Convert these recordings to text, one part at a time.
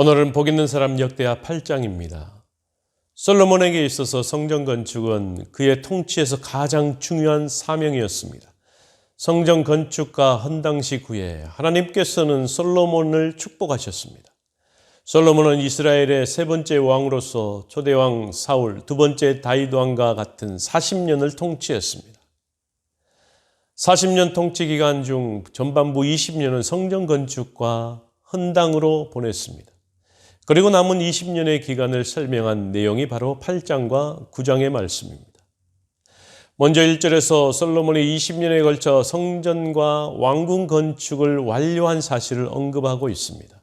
오늘은 복 있는 사람 역대하 8장입니다. 솔로몬에게 있어서 성전 건축은 그의 통치에서 가장 중요한 사명이었습니다. 성전 건축과 헌당식 후에 하나님께서는 솔로몬을 축복하셨습니다. 솔로몬은 이스라엘의 세 번째 왕으로서 초대왕 사울, 두 번째 다윗 왕과 같은 40년을 통치했습니다. 40년 통치 기간 중 전반부 20년은 성전 건축과 헌당으로 보냈습니다. 그리고 남은 20년의 기간을 설명한 내용이 바로 8장과 9장의 말씀입니다. 먼저 1절에서 솔로몬이 20년에 걸쳐 성전과 왕궁 건축을 완료한 사실을 언급하고 있습니다.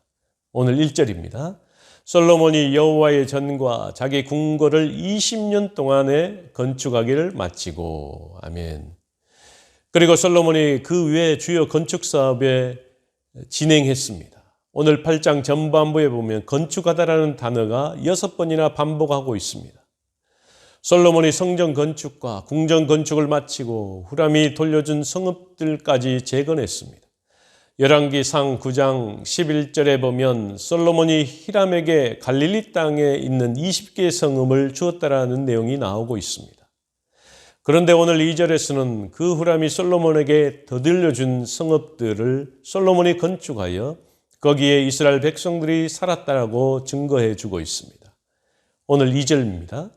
오늘 1절입니다. 솔로몬이 여호와의 전과 자기 궁궐을 20년 동안에 건축하기를 마치고, 아멘. 그리고 솔로몬이 그 외 주요 건축 사업에 진행했습니다. 오늘 8장 전반부에 보면 건축하다라는 단어가 6번이나 반복하고 있습니다. 솔로몬이 성전 건축과 궁전 건축을 마치고 후람이 돌려준 성읍들까지 재건했습니다. 열왕기상 9장 11절에 보면 솔로몬이 히람에게 갈릴리 땅에 있는 20개의 성읍을 주었다라는 내용이 나오고 있습니다. 그런데 오늘 2절에서는 그 후람이 솔로몬에게 더들려준 성읍들을 솔로몬이 건축하여 거기에 이스라엘 백성들이 살았다라고 증거해 주고 있습니다. 오늘 2절입니다.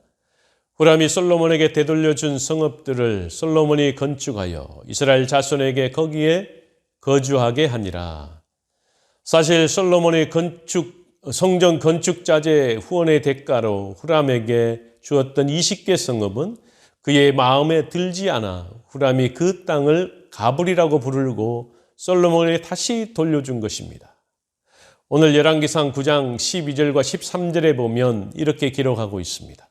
후람이 솔로몬에게 되돌려준 성읍들을 솔로몬이 건축하여 이스라엘 자손에게 거기에 거주하게 하니라. 사실 솔로몬이 성전 건축 자재 후원의 대가로 후람에게 주었던 20개 성읍은 그의 마음에 들지 않아 후람이 그 땅을 가불이라고 부르고 솔로몬에게 다시 돌려준 것입니다. 오늘 열왕기상 9장 12절과 13절에 보면 이렇게 기록하고 있습니다.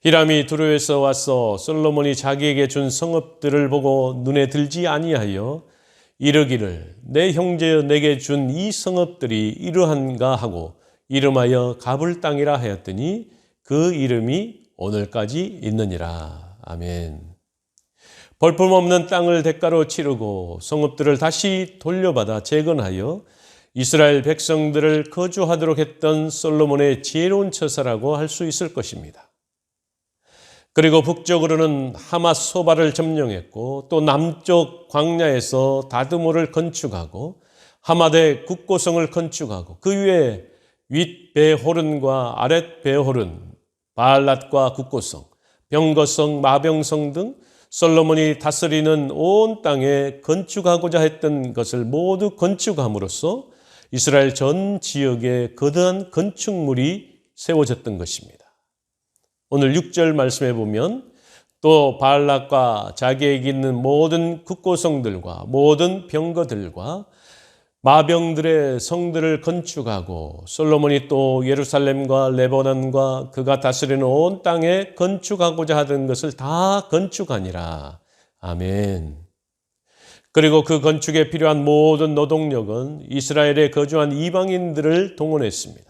히람이 두로에서 와서 솔로몬이 자기에게 준 성읍들을 보고 눈에 들지 아니하여 이르기를 내 형제여 내게 준 이 성읍들이 이러한가 하고 이름하여 가불 땅이라 하였더니 그 이름이 오늘까지 있느니라. 아멘. 볼품없는 땅을 대가로 치르고 성읍들을 다시 돌려받아 재건하여 이스라엘 백성들을 거주하도록 했던 솔로몬의 지혜로운 처사라고 할 수 있을 것입니다. 그리고 북쪽으로는 하맛 소바를 점령했고 또 남쪽 광야에서 다드모를 건축하고 하맛의 국고성을 건축하고 그 위에 윗 베호른과 아랫 베호른, 바알랏과 국고성, 병거성, 마병성 등 솔로몬이 다스리는 온 땅에 건축하고자 했던 것을 모두 건축함으로써 이스라엘 전 지역에 거대한 건축물이 세워졌던 것입니다. 오늘 6절 말씀해 보면 또 바알랏과 자기에게 있는 모든 국고성들과 모든 병거들과 마병들의 성들을 건축하고 솔로몬이 또 예루살렘과 레바논과 그가 다스리는 온 땅에 건축하고자 하던 것을 다 건축하니라. 아멘. 그리고 그 건축에 필요한 모든 노동력은 이스라엘에 거주한 이방인들을 동원했습니다.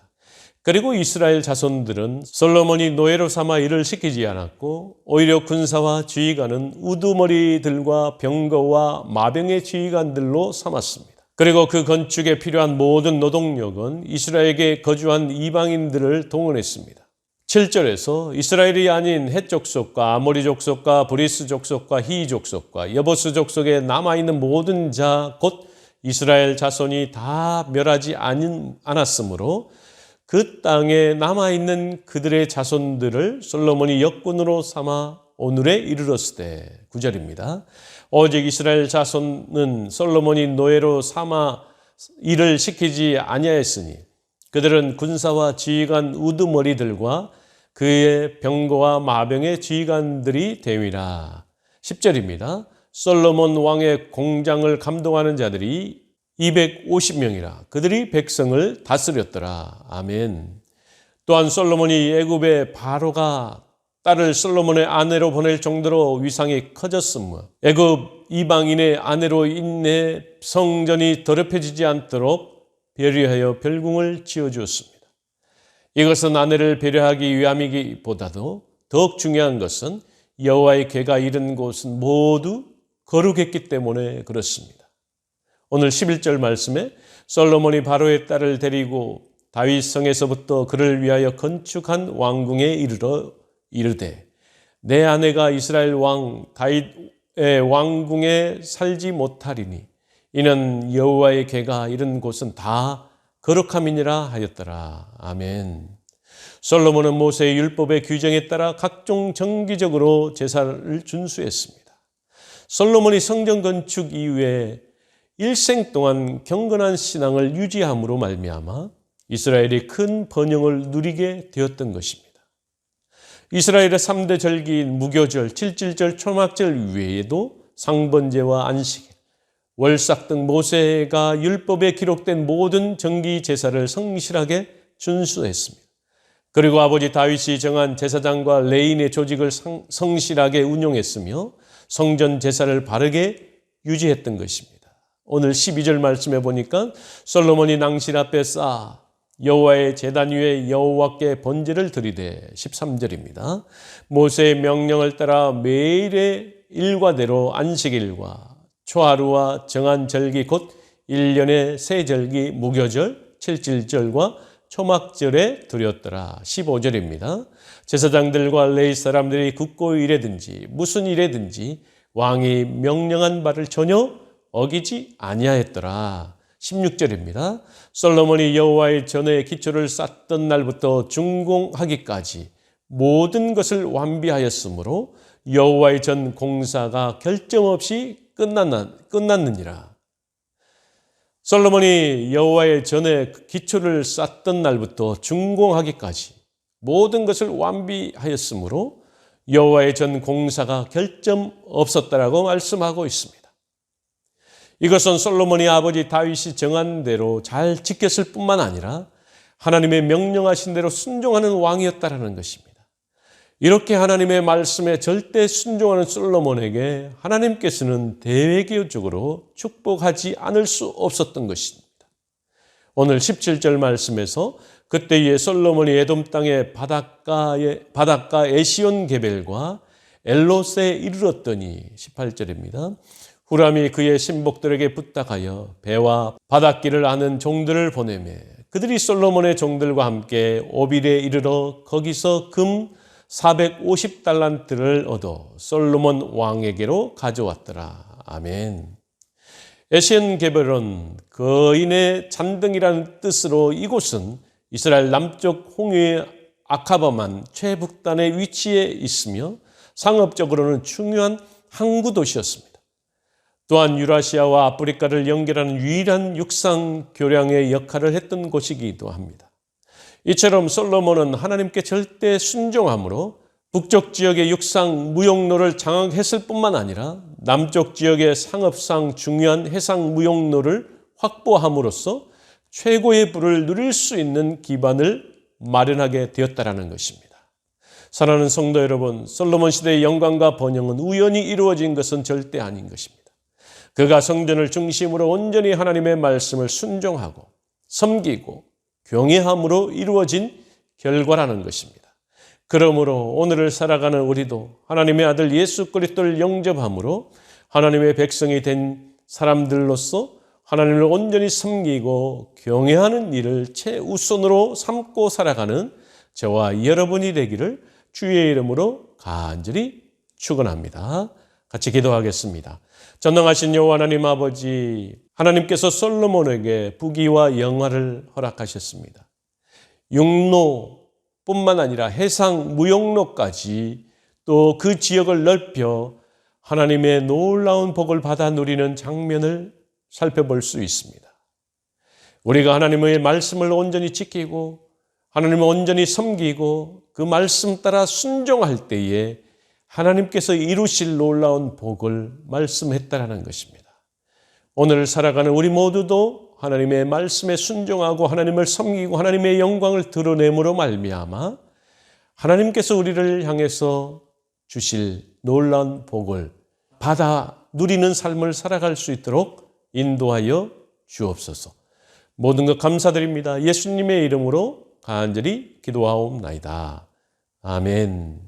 그리고 이스라엘 자손들은 솔로몬이 노예로 삼아 일을 시키지 않았고 오히려 군사와 지휘관은 우두머리들과 병거와 마병의 지휘관들로 삼았습니다. 그리고 그 건축에 필요한 모든 노동력은 이스라엘에 거주한 이방인들을 동원했습니다. 7절에서 이스라엘이 아닌 헷 족속과 아모리 족속과 브리스 족속과 히 족속과 여보스 족속에 남아있는 모든 자 곧 이스라엘 자손이 다 멸하지 않았으므로 그 땅에 남아있는 그들의 자손들을 솔로몬이 역군으로 삼아 오늘에 이르렀을 때 9절입니다. 오직 이스라엘 자손은 솔로몬이 노예로 삼아 일을 시키지 아니하였으니 그들은 군사와 지휘관 우두머리들과 그의 병거와 마병의 지휘관들이 되위라. 10절입니다. 솔로몬 왕의 공장을 감독하는 자들이 250명이라 그들이 백성을 다스렸더라. 아멘. 또한 솔로몬이 애굽의 바로가 딸을 솔로몬의 아내로 보낼 정도로 위상이 커졌으므로 애굽 이방인의 아내로 인해 성전이 더럽혀지지 않도록 배려하여 별궁을 지어주었습니다. 이것은 아내를 배려하기 위함이기보다도 더욱 중요한 것은 여호와의 궤가 이른 곳은 모두 거룩했기 때문에 그렇습니다. 오늘 11절 말씀에 솔로몬이 바로의 딸을 데리고 다윗 성에서부터 그를 위하여 건축한 왕궁에 이르러 이르되 내 아내가 이스라엘 왕 다윗의 왕궁에 살지 못하리니 이는 여호와의 궤가 이른 곳은 다 거룩함이니라 하였더라. 아멘. 솔로몬은 모세의 율법의 규정에 따라 각종 정기적으로 제사를 준수했습니다. 솔로몬이 성전 건축 이후에 일생 동안 경건한 신앙을 유지함으로 말미암아 이스라엘이 큰 번영을 누리게 되었던 것입니다. 이스라엘의 3대 절기인 무교절, 칠칠절, 초막절 외에도 상번제와 안식, 월삭 등 모세가 율법에 기록된 모든 정기 제사를 성실하게 준수했습니다. 그리고 아버지 다윗이 정한 제사장과 레인의 조직을 성실하게 운용했으며 성전 제사를 바르게 유지했던 것입니다. 오늘 12절 말씀에 보니까 솔로몬이 낭실 앞에 쌓아 여호와의 제단 위에 여호와께 번제를 드리되 13절입니다. 모세의 명령을 따라 매일의 일과대로 안식일과 초하루와 정한 절기 곧 1년의 세 절기 무교절, 칠칠절과 초막절에 드렸더라. 15절입니다. 제사장들과 레위 사람들이 굳고 일하든지 무슨 일이든지 왕이 명령한 바를 전혀 어기지 아니하였더라. 16절입니다. 솔로몬이 여호와의 전에 기초를 쌓던 날부터 준공하기까지 모든 것을 완비하였으므로 여호와의 전 공사가 결점 없이 끝났느니라. 솔로몬이 여호와의 전에 기초를 쌓던 날부터 준공하기까지 모든 것을 완비하였으므로 여호와의 전 공사가 결점 없었다라고 말씀하고 있습니다. 이것은 솔로몬이 아버지 다윗이 정한 대로 잘 지켰을 뿐만 아니라 하나님의 명령하신 대로 순종하는 왕이었다라는 것입니다. 이렇게 하나님의 말씀에 절대 순종하는 솔로몬에게 하나님께서는 대외적으로 축복하지 않을 수 없었던 것입니다. 오늘 17절 말씀에서 그때에 솔로몬이 에돔 땅의 바닷가 에시온 게벨과 엘롯에 이르렀더니 18절입니다. 후람이 그의 신복들에게 부탁하여 배와 바닷길을 아는 종들을 보내매 그들이 솔로몬의 종들과 함께 오빌에 이르러 거기서 금 450달란트를 얻어 솔로몬 왕에게로 가져왔더라. 아멘. 에시온 게벨은 거인의 잔등이라는 뜻으로 이곳은 이스라엘 남쪽 홍해의 아카바만 최북단에 위치해 있으며 상업적으로는 중요한 항구 도시였습니다. 또한 유라시아와 아프리카를 연결하는 유일한 육상 교량의 역할을 했던 곳이기도 합니다. 이처럼 솔로몬은 하나님께 절대 순종함으로 북쪽 지역의 육상 무역로를 장악했을 뿐만 아니라 남쪽 지역의 상업상 중요한 해상 무역로를 확보함으로써 최고의 부를 누릴 수 있는 기반을 마련하게 되었다는 것입니다. 사랑하는 성도 여러분, 솔로몬 시대의 영광과 번영은 우연히 이루어진 것은 절대 아닌 것입니다. 그가 성전을 중심으로 온전히 하나님의 말씀을 순종하고 섬기고 경외함으로 이루어진 결과라는 것입니다. 그러므로 오늘을 살아가는 우리도 하나님의 아들 예수 그리스도를 영접함으로 하나님의 백성이 된 사람들로서 하나님을 온전히 섬기고 경외하는 일을 최우선으로 삼고 살아가는 저와 여러분이 되기를 주의 이름으로 간절히 축원합니다. 같이 기도하겠습니다. 전능하신 여호와 하나님 아버지, 하나님께서 솔로몬에게 부귀와 영화를 허락하셨습니다. 육로뿐만 아니라 해상 무역로까지 또 그 지역을 넓혀 하나님의 놀라운 복을 받아 누리는 장면을 살펴볼 수 있습니다. 우리가 하나님의 말씀을 온전히 지키고 하나님을 온전히 섬기고 그 말씀 따라 순종할 때에 하나님께서 이루실 놀라운 복을 말씀했다라는 것입니다. 오늘 살아가는 우리 모두도 하나님의 말씀에 순종하고 하나님을 섬기고 하나님의 영광을 드러내므로 말미암아 하나님께서 우리를 향해서 주실 놀라운 복을 받아 누리는 삶을 살아갈 수 있도록 인도하여 주옵소서. 모든 것 감사드립니다. 예수님의 이름으로 간절히 기도하옵나이다. 아멘.